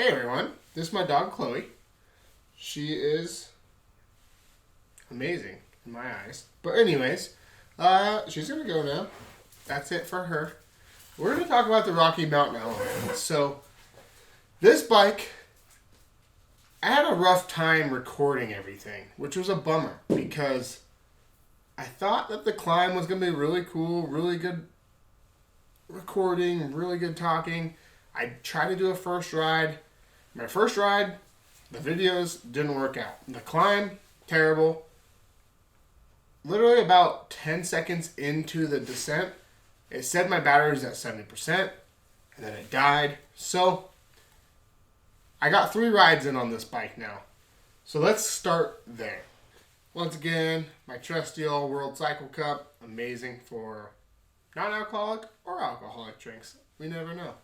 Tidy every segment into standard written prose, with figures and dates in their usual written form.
Hey everyone, this is my dog Chloe. She is amazing in my eyes. But anyways, she's gonna go now. That's it for her. We're gonna talk about the Rocky Mountain Elephant. So this bike, I had a rough time recording everything, which was a bummer because I thought that the climb was gonna be really cool, really good recording, really good talking. I tried to do a first ride. My first ride, the videos didn't work out. The climb, terrible. Literally about 10 seconds into the descent, it said my battery was at 70%, and then it died. So, I got 3 rides in on this bike now. So let's start there. Once again, my trusty old World Cycle Cup, amazing for non-alcoholic or alcoholic drinks. We never know.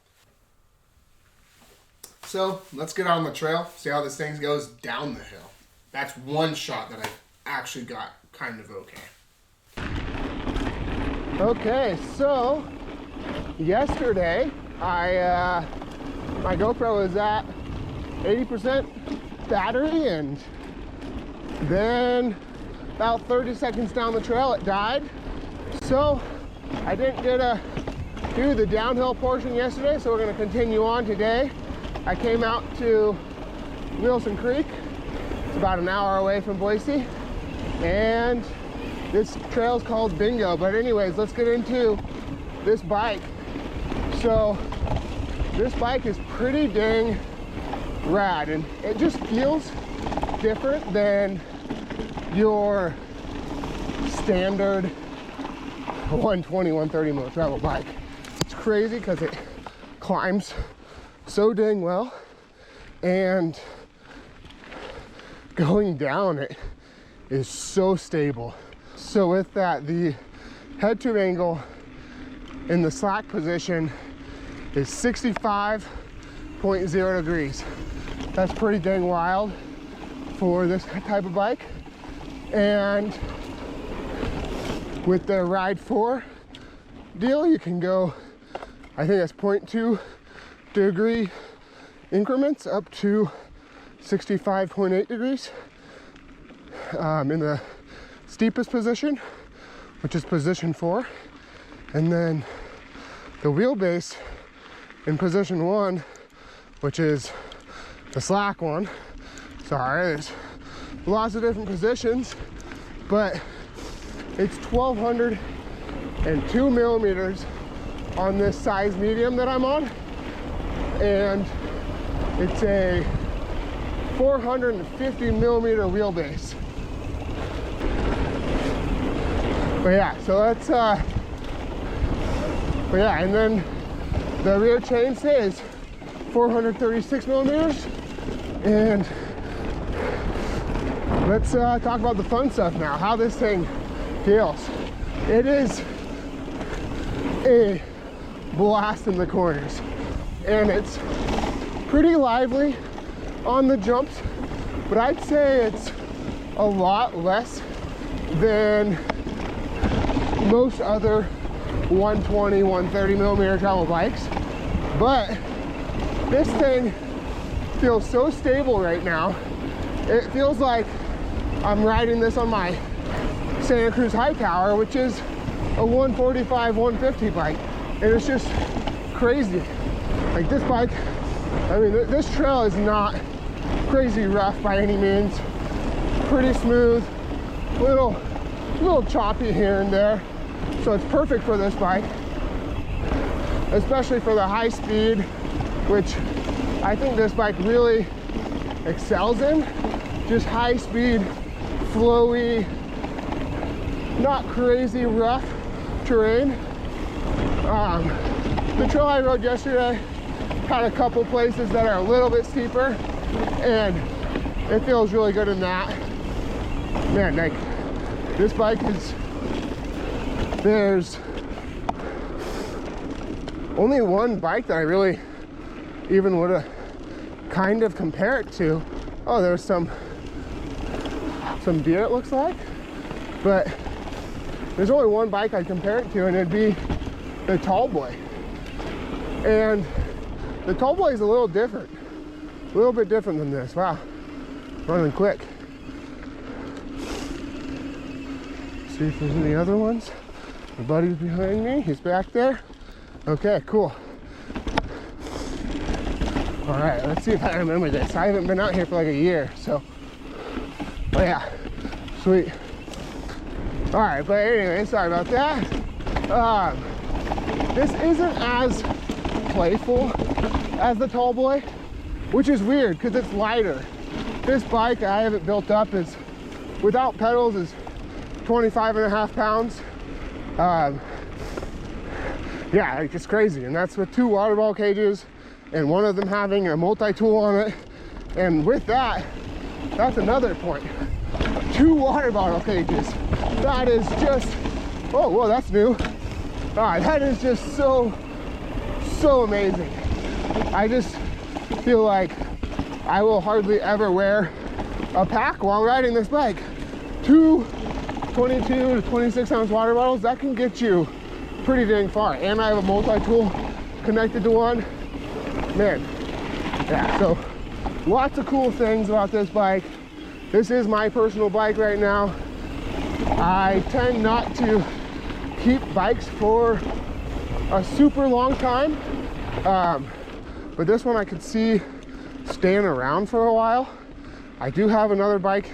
So let's get on the trail, see how this thing goes down the hill. That's one shot that I actually got kind of okay. Okay, so yesterday my GoPro was at 80% battery, and then about 30 seconds down the trail it died. So I didn't get to do the downhill portion yesterday, so we're going to continue on today. I came out to Wilson Creek. It's about an hour away from Boise, and this trail's called Bingo. But anyways, let's get into this bike. So this bike is pretty dang rad, and it just feels different than your standard 120, 130 mil travel bike. It's crazy because it climbs so dang well, and going down it is so stable. So with that, the head tube angle in the slack position is 65.0 degrees. That's pretty dang wild for this type of bike. And with the Ride 4 deal, you can go, I think that's 0.2 degree increments up to 65.8 degrees in the steepest position, which is position 4, and then the wheelbase in position 1, which is the slack one. Sorry, there's lots of different positions, but it's 1,202 millimeters on this size medium that I'm on, and it's a 450 millimeter wheelbase. But yeah, so that's but yeah, and then the rear chainstay is 436 millimeters. And let's talk about the fun stuff now, how this thing feels. It is a blast in the corners, and it's pretty lively on the jumps, but I'd say it's a lot less than most other 120, 130 millimeter travel bikes. But this thing feels so stable right now. It feels like I'm riding this on my Santa Cruz Hightower, which is a 145, 150 bike, and it's just crazy. Like this bike, I mean, this trail is not crazy rough by any means. Pretty smooth, little choppy here and there. So it's perfect for this bike, especially for the high speed, which I think this bike really excels in. Just high speed, flowy, not crazy rough terrain. The trail I rode yesterday had a couple places that are a little bit steeper, and it feels really good in that. Man, like this bike is, there's only one bike that I really even would have kind of compare it to. Oh, there's some deer, it looks like, but there's only one bike I'd compare it to, and it'd be the Tall Boy. And the Tall Boy is a little different. little bit different than this. Wow, running quick. See if there's any other ones. My buddy's behind me, he's back there. Okay, cool. All right, let's see if I remember this. I haven't been out here for like a year, so. Oh yeah, sweet. All right, but anyway, sorry about that. This isn't as playful as the tall boy, which is weird because it's lighter. This bike I have it built up is, without pedals, is 25.5 pounds. Yeah, it's just crazy. And that's with 2 water bottle cages and one of them having a multi-tool on it. And with that, that's another point. 2 water bottle cages. That is just, oh, whoa, that's new. That is just so amazing. I just feel like I will hardly ever wear a pack while riding this bike. 2 22 to 26 ounce water bottles, that can get you pretty dang far. And I have a multi-tool connected to one. Man, yeah, so lots of cool things about this bike. This is my personal bike right now. I tend not to keep bikes for a super long time, but this one I could see staying around for a while. I do have another bike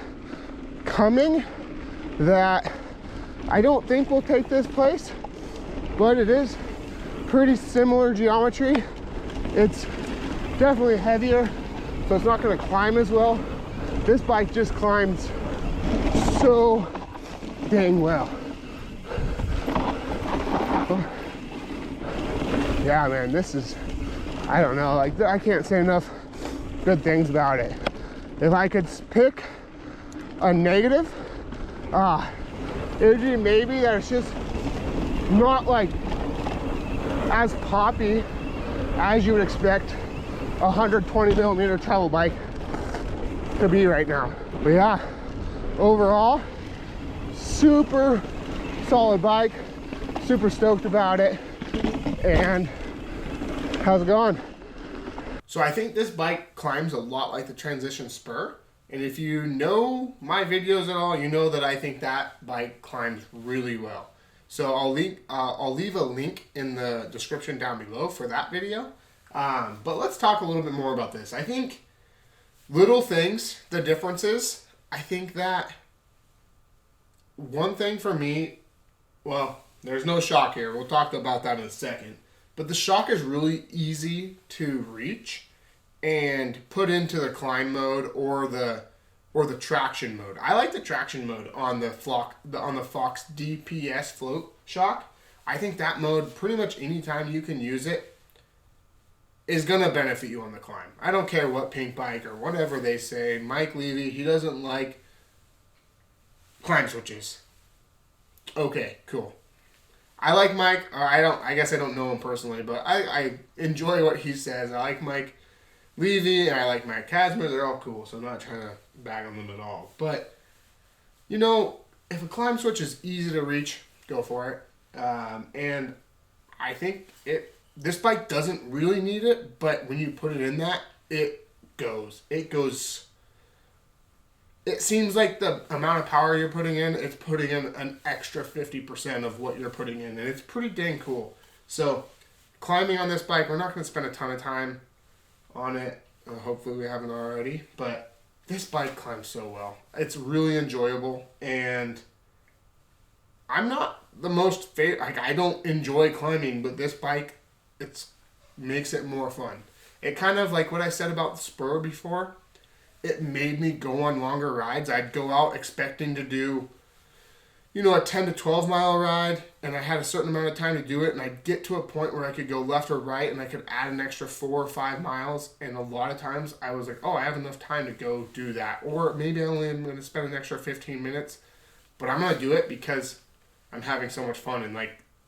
coming that I don't think will take this place, but it is pretty similar geometry. It's definitely heavier, so it's not going to climb as well. This bike just climbs so dang well. Yeah, man, this is, I don't know, like, I can't say enough good things about it. If I could pick a negative, it would be maybe that it's just not like as poppy as you would expect a 120 millimeter travel bike to be right now. But yeah, overall, super solid bike, super stoked about it. And how's it going? So I think this bike climbs a lot like the Transition Spur. And if you know my videos at all, you know that I think that bike climbs really well. So I'll leave a link in the description down below for that video. But let's talk a little bit more about this. I think little things, the differences, I think that one thing for me, well, there's no shock here. We'll talk about that in a second. But the shock is really easy to reach and put into the climb mode or the traction mode. I like the traction mode on the Fox DPS float shock. I think that mode, pretty much anytime you can use it, is going to benefit you on the climb. I don't care what Pink Bike or whatever they say. Mike Levy, he doesn't like climb switches. Okay, cool. I like Mike. I guess I don't know him personally, but I enjoy what he says. I like Mike Levy and I like Mike Kazmer. They're all cool, so I'm not trying to bag on them at all. But, you know, if a climb switch is easy to reach, go for it. And I think this bike doesn't really need it, but when you put it in that, it goes. It seems like the amount of power you're putting in, it's putting in an extra 50% of what you're putting in, and it's pretty dang cool. So, climbing on this bike, we're not going to spend a ton of time on it. Hopefully we haven't already, but this bike climbs so well. It's really enjoyable, and I'm not the most I don't enjoy climbing, but this bike, it makes it more fun. It kind of like what I said about the Spur before. It made me go on longer rides. I'd go out expecting to do, a 10 to 12 mile ride, and I had a certain amount of time to do it, and I'd get to a point where I could go left or right, and I could add an extra 4 or 5 miles, and a lot of times I was like, oh, I have enough time to go do that, or maybe I only am going to spend an extra 15 minutes, but I'm going to do it because I'm having so much fun, and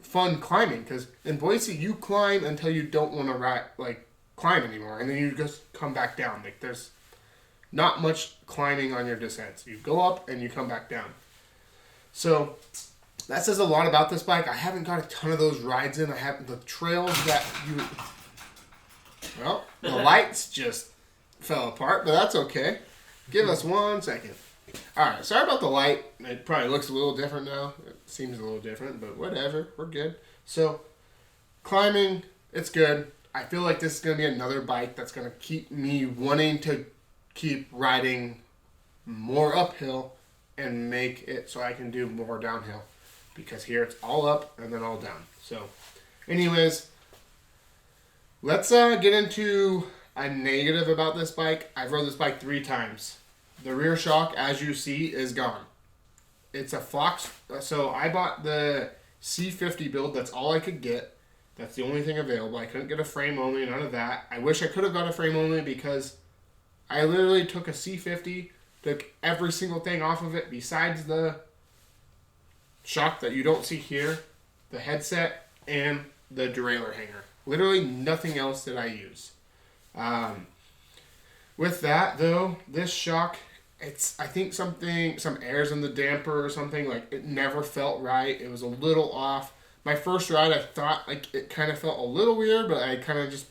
fun climbing, because in Boise, you climb until you don't want to climb anymore, and then you just come back down. There's not much climbing on your descents. You go up and you come back down. So that says a lot about this bike. I haven't got a ton of those rides in. I have the trails that the lights just fell apart, but that's okay. Give us 1 second. All right, sorry about the light. It probably looks a little different now. It seems a little different, but whatever. We're good. So, climbing, it's good. I feel like this is going to be another bike that's going to keep me wanting to keep riding more uphill and make it so I can do more downhill. Because here it's all up and then all down. So, anyways, let's get into a negative about this bike. I've rode this bike 3 times. The rear shock, as you see, is gone. It's a Fox. So I bought the C50 build. That's all I could get. That's the only thing available. I couldn't get a frame only, none of that. I wish I could have got a frame only because I literally took a C50, took every single thing off of it besides the shock that you don't see here, the headset, and the derailleur hanger. Literally nothing else that I use. With that, though, this shock, I think some air's in the damper or something. Like, it never felt right. It was a little off. My first ride, I thought, like, it kind of felt a little weird, but I kind of just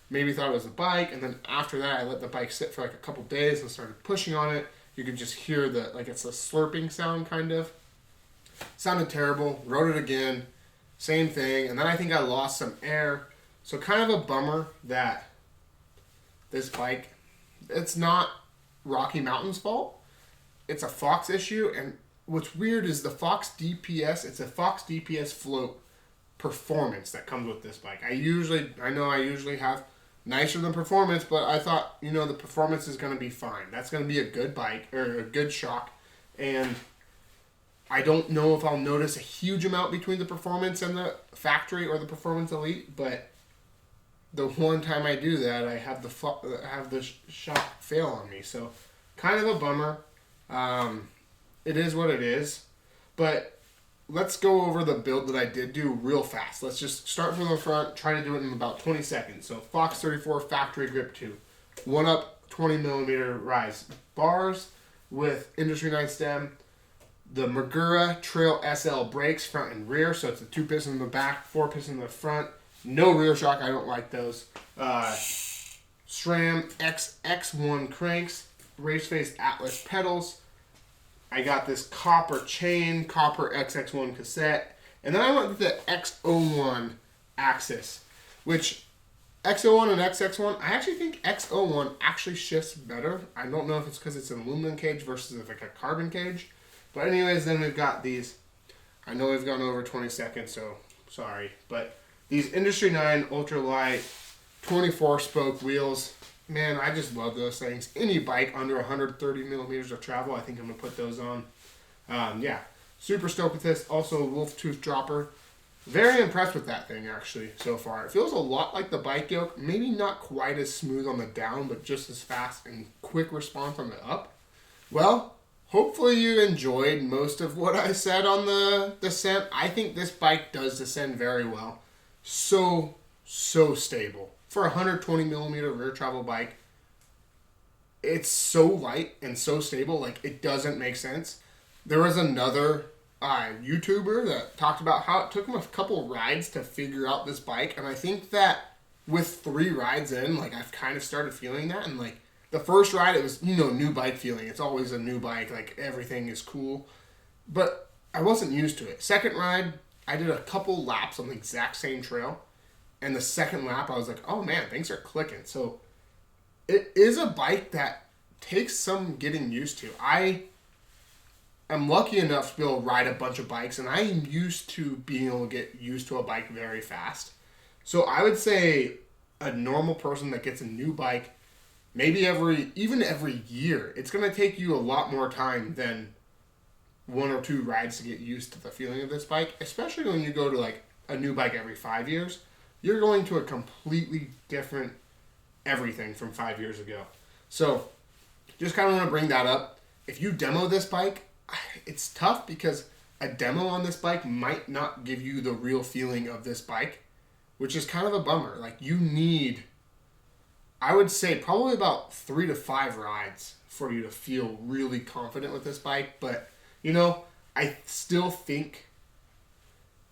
maybe thought it was the bike. And then after that, I let the bike sit for like a couple days and started pushing on it. You could just hear it's a slurping sound, kind of. Sounded terrible. Rode it again. Same thing. And then I think I lost some air. So kind of a bummer that this bike, it's not Rocky Mountain's fault. It's a Fox issue. And what's weird is the Fox DPS, it's a Fox DPS float performance that comes with this bike. I usually have nicer than performance, but I thought, the performance is going to be fine. That's going to be a good bike, or a good shock. And I don't know if I'll notice a huge amount between the performance and the factory or the performance elite, but the one time I do that, I have the shock fail on me. So kind of a bummer. It is what it is. But let's go over the build that I did do real fast. Let's just start from the front, try to do it in about 20 seconds. So Fox 34 Factory Grip 2. 1-up 20mm rise bars with Industry 9 stem. The Magura Trail SL brakes, front and rear. So it's a 2-piston in the back, 4-piston in the front. No rear shock. I don't like those. SRAM AXS cranks. Race Face Atlas pedals. I got this copper chain, copper XX1 cassette. And then I went with the X01 axis, which X01 and XX1, I actually think X01 actually shifts better. I don't know if it's because it's an aluminum cage versus like a carbon cage. But anyways, then we've got these. I know we've gone over 20 seconds, so sorry. But these Industry 9 ultralight 24-spoke wheels. Man, I just love those things. Any bike under 130 millimeters of travel, I think I'm going to put those on. Yeah, super stoked with this. Also, a wolf tooth dropper. Very impressed with that thing, actually, so far. It feels a lot like the bike yoke. Maybe not quite as smooth on the down, but just as fast and quick response on the up. Well, hopefully you enjoyed most of what I said on the descent. I think this bike does descend very well. So stable. For a 120 millimeter rear travel bike, it's so light and so stable, like it doesn't make sense. There was another YouTuber that talked about how it took him a couple rides to figure out this bike, and I think that with 3 rides in, like I've kind of started feeling that, and like the first ride, it was, new bike feeling. It's always a new bike, like everything is cool, but I wasn't used to it. Second ride, I did a couple laps on the exact same trail. And the second lap, I was like, oh man, things are clicking. So it is a bike that takes some getting used to. I am lucky enough to be able to ride a bunch of bikes, and I am used to being able to get used to a bike very fast. So I would say a normal person that gets a new bike, maybe every year, it's going to take you a lot more time than 1 or 2 rides to get used to the feeling of this bike, especially when you go to like a new bike every 5 years. You're going to a completely different everything from 5 years ago. So, just kind of want to bring that up. If you demo this bike, it's tough because a demo on this bike might not give you the real feeling of this bike, which is kind of a bummer. Like, you need, I would say, probably about 3 to 5 rides for you to feel really confident with this bike. But, I still think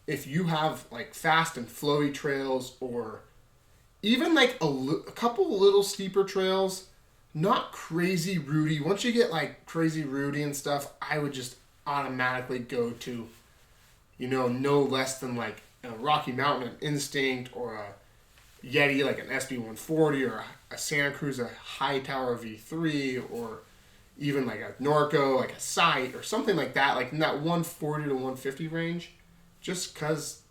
if you have like fast and flowy trails, or even like a couple little steeper trails, not crazy rooty. Once you get like crazy rooty and stuff, I would just automatically go to, you know, no less than like a Rocky Mountain, an Instinct, or a Yeti, like an SB140, or a Santa Cruz, a Hightower V3, or even like a Norco, like a Sight, or something like that, like in that 140 to 150 range, just because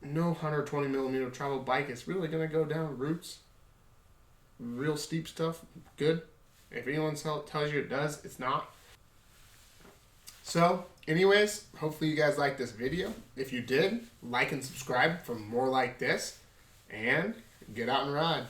no 120 millimeter travel bike is really going to go down routes. Real steep stuff, good. If anyone tells you it does, it's not. So, anyways, hopefully you guys liked this video. If you did, like and subscribe for more like this, and get out and ride.